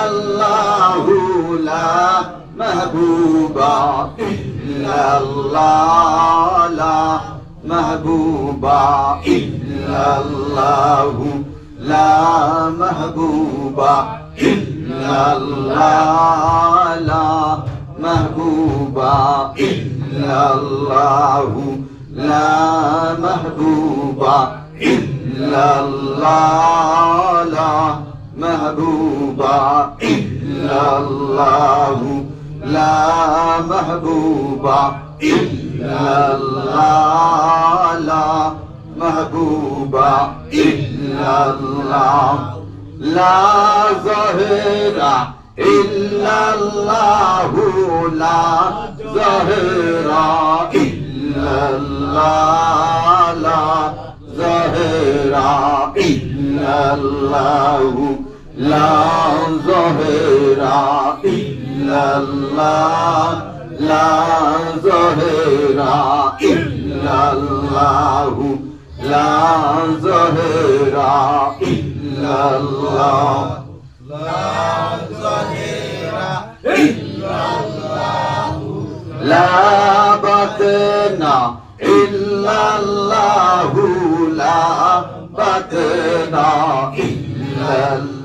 ইল্লাল্লাহু লা মাহবুবা ইল্লাল্লাহ লা মাহবুবা ইল্লাল্লাহু লা মাহবুবা ইল্লাল্লাহ লা মাহবুবা ইল্লাল্লাহু লা মাহবুবা ইল্লাল্লাহ লা মাহবুবা ইল্লাল্লাহু লা মাহবুবা ইল্লাল্লাহ লা মাহবুবা ইল্লাল্লাহ লা যাহিরা ইল্লাল্লাহু লা যাহিরা ইল্লাল্লাহ লা যাহিরা ইল্লাল্লাহু লা যাহিরা ইল্লাল্লাহ লা যাহিরা ইল্লাল্লাহু লা যাহিরা ইল্লাল্লাহ লা যাহিরা ইল্লাল্লাহু লা বাতনা ইল্লাল্লাহু লা বাতনা ইল্লাল্লাহ